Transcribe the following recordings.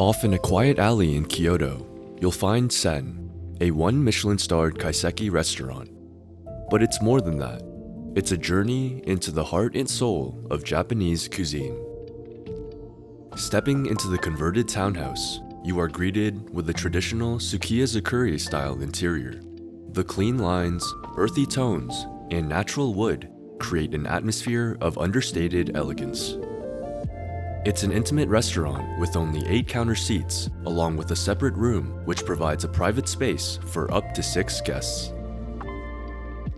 Off in a quiet alley in Kyoto, you'll find SEN, a 1 Michelin-starred Kaiseki restaurant. But it's more than that. It's a journey into the heart and soul of Japanese cuisine. Stepping into the converted townhouse, you are greeted with a traditional Sukiya-zukuri-style interior. The clean lines, earthy tones, and natural wood create an atmosphere of understated elegance. It's an intimate restaurant with only 8 counter seats, along with a separate room which provides a private space for up to 6 guests.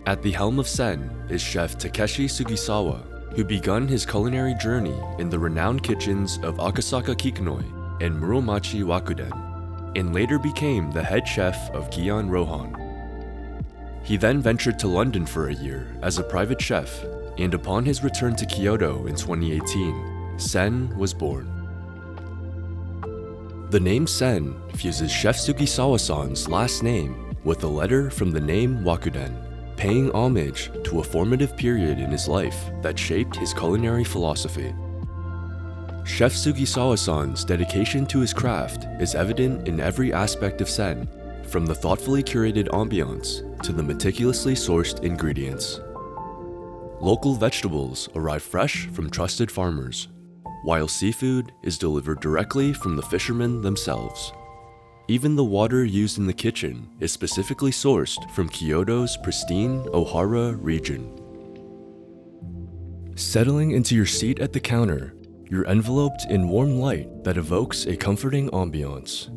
At the helm of SEN is chef Takeshi Sugisawa, who begun his culinary journey in the renowned kitchens of Akasaka Kikanoi and Muromachi Wakuden, and later became the head chef of Gion Rohan. He then ventured to London for a year as a private chef, and upon his return to Kyoto in 2018, SEN was born. The name SEN fuses Chef Sugisawa-san's last name with a letter from the name Wakuden, paying homage to a formative period in his life that shaped his culinary philosophy. Chef Sugisawa-san's dedication to his craft is evident in every aspect of SEN, from the thoughtfully curated ambiance to the meticulously sourced ingredients. Local vegetables arrive fresh from trusted farmers, while seafood is delivered directly from the fishermen themselves. Even the water used in the kitchen is specifically sourced from Kyoto's pristine Ohara region. Settling into your seat at the counter, you're enveloped in warm light that evokes a comforting ambiance.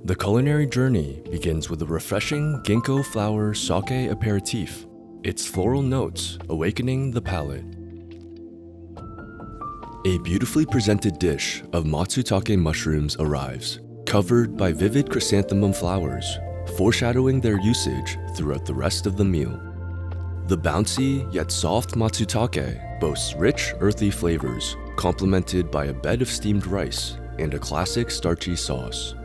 The culinary journey begins with a refreshing Ginkgo flower sake aperitif, its floral notes awakening the palate. A beautifully presented dish of Matsutake mushrooms arrives, covered by vivid chrysanthemum flowers, foreshadowing their usage throughout the rest of the meal. The bouncy yet soft matsutake boasts rich, earthy flavors, complemented by a bed of steamed rice and a classic starchy sauce.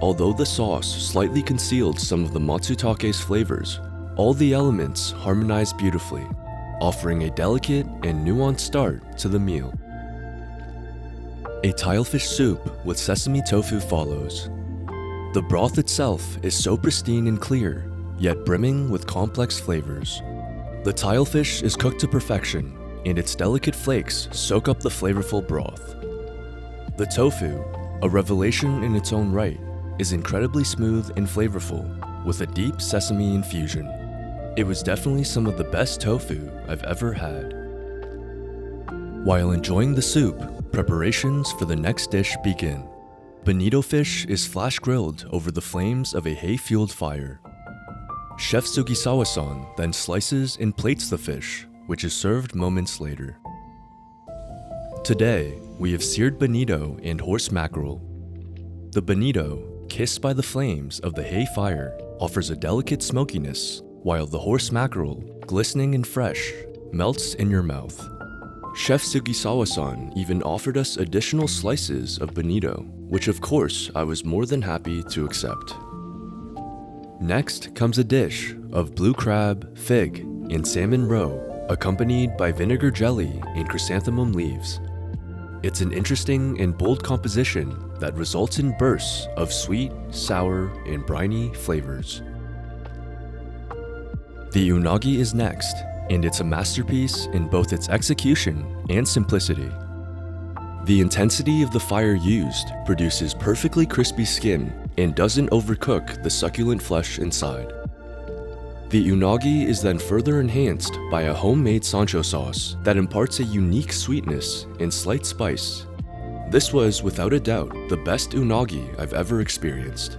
Although the sauce slightly concealed some of the matsutake's flavors, all the elements harmonize beautifully, offering a delicate and nuanced start to the meal. A tilefish soup with sesame tofu follows. The broth itself is so pristine and clear, yet brimming with complex flavors. The tilefish is cooked to perfection, and its delicate flakes soak up the flavorful broth. The tofu, a revelation in its own right, is incredibly smooth and flavorful, with a deep sesame infusion. It was definitely some of the best tofu I've ever had. While enjoying the soup, preparations for the next dish begin. Bonito fish is flash grilled over the flames of a hay-fueled fire. Chef Sugisawa-san then slices and plates the fish, which is served moments later. Today, we have seared bonito and horse mackerel. The bonito, kissed by the flames of the hay fire, offers a delicate smokiness, while the horse mackerel, glistening and fresh, melts in your mouth. Chef Sugisawa-san even offered us additional slices of bonito, which of course I was more than happy to accept. Next comes a dish of blue crab, fig, and salmon roe, accompanied by vinegar jelly and chrysanthemum leaves. It's an interesting and bold composition that results in bursts of sweet, sour, and briny flavors. The unagi is next, and it's a masterpiece in both its execution and simplicity. The intensity of the fire used produces perfectly crispy skin and doesn't overcook the succulent flesh inside. The unagi is then further enhanced by a homemade sancho sauce that imparts a unique sweetness and slight spice. This was, without a doubt, the best unagi I've ever experienced.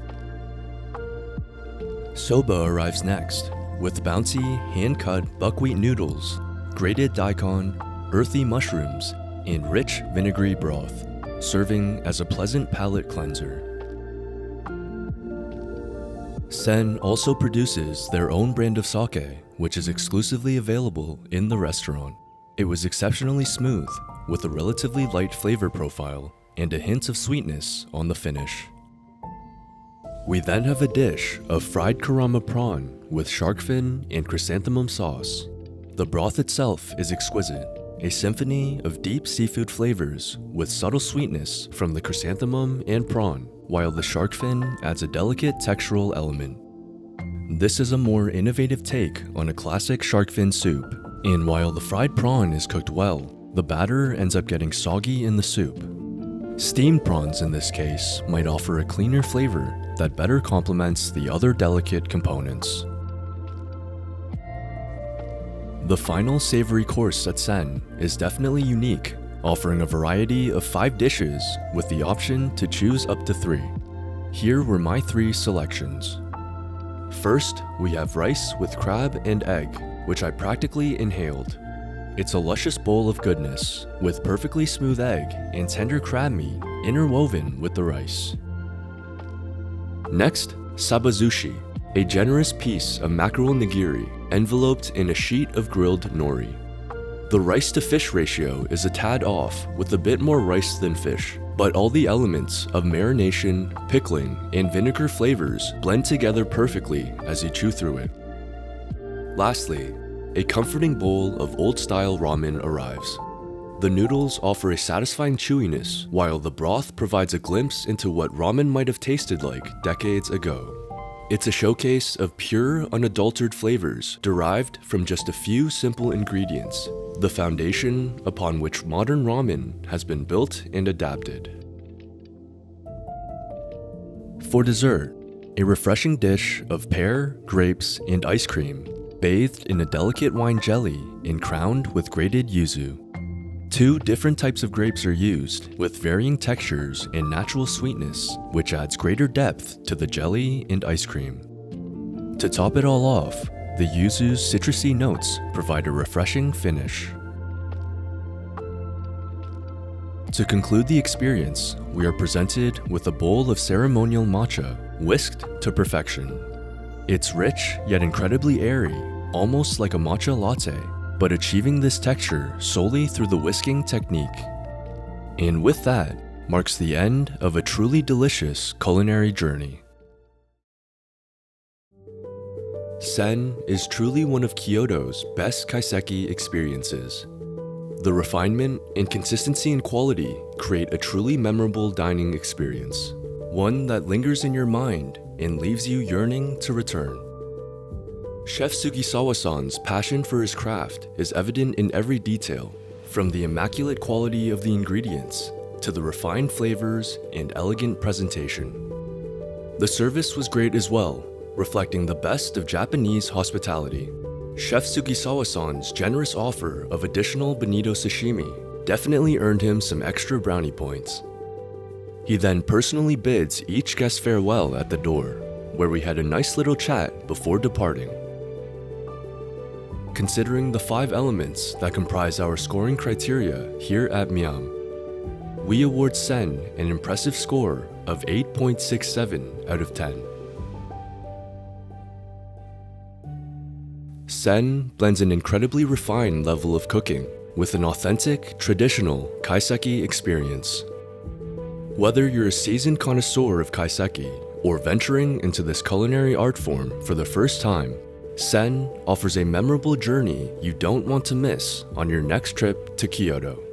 Soba arrives next, with bouncy, hand-cut buckwheat noodles, grated daikon, earthy mushrooms, and rich vinegary broth, serving as a pleasant palate cleanser. SEN also produces their own brand of sake, which is exclusively available in the restaurant. It was exceptionally smooth, with a relatively light flavor profile and a hint of sweetness on the finish. We then have a dish of fried Kuruma prawn with shark fin and chrysanthemum sauce. The broth itself is exquisite, a symphony of deep seafood flavors with subtle sweetness from the chrysanthemum and prawn, while the shark fin adds a delicate textural element. This is a more innovative take on a classic shark fin soup, and while the fried prawn is cooked well, the batter ends up getting soggy in the soup. Steamed prawns in this case might offer a cleaner flavor that better complements the other delicate components. The final savory course at SEN is definitely unique, offering a variety of 5 dishes with the option to choose up to 3. Here were my 3 selections. First, we have rice with crab and egg, which I practically inhaled. It's a luscious bowl of goodness, with perfectly smooth egg and tender crab meat interwoven with the rice. Next, Sabazushi, a generous piece of mackerel nigiri enveloped in a sheet of grilled nori. The rice-to-fish ratio is a tad off, with a bit more rice than fish, but all the elements of marination, pickling, and vinegar flavors blend together perfectly as you chew through it. Lastly, a comforting bowl of old-style ramen arrives. The noodles offer a satisfying chewiness, while the broth provides a glimpse into what ramen might have tasted like decades ago. It's a showcase of pure, unadulterated flavors derived from just a few simple ingredients, the foundation upon which modern ramen has been built and adapted. For dessert, a refreshing dish of pear, grapes, and ice cream, bathed in a delicate wine jelly and crowned with grated yuzu. 2 different types of grapes are used, with varying textures and natural sweetness, which adds greater depth to the jelly and ice cream. To top it all off, the yuzu's citrusy notes provide a refreshing finish. To conclude the experience, we are presented with a bowl of ceremonial matcha, whisked to perfection. It's rich yet incredibly airy, almost like a matcha latte, but achieving this texture solely through the whisking technique. And with that, marks the end of a truly delicious culinary journey. SEN is truly one of Kyoto's best Kaiseki experiences. The refinement and consistency and quality create a truly memorable dining experience, one that lingers in your mind and leaves you yearning to return. Chef Sugisawa-san's passion for his craft is evident in every detail, from the immaculate quality of the ingredients to the refined flavors and elegant presentation. The service was great as well, reflecting the best of Japanese hospitality. Chef Sugisawa-san's generous offer of additional Bonito sashimi definitely earned him some extra brownie points. He then personally bids each guest farewell at the door, where we had a nice little chat before departing. Considering the 5 elements that comprise our scoring criteria here at MIAM, we award SEN an impressive score of 8.67 out of 10. SEN blends an incredibly refined level of cooking with an authentic, traditional Kaiseki experience. Whether you're a seasoned connoisseur of Kaiseki or venturing into this culinary art form for the first time, SEN offers a memorable journey you don't want to miss on your next trip to Kyoto.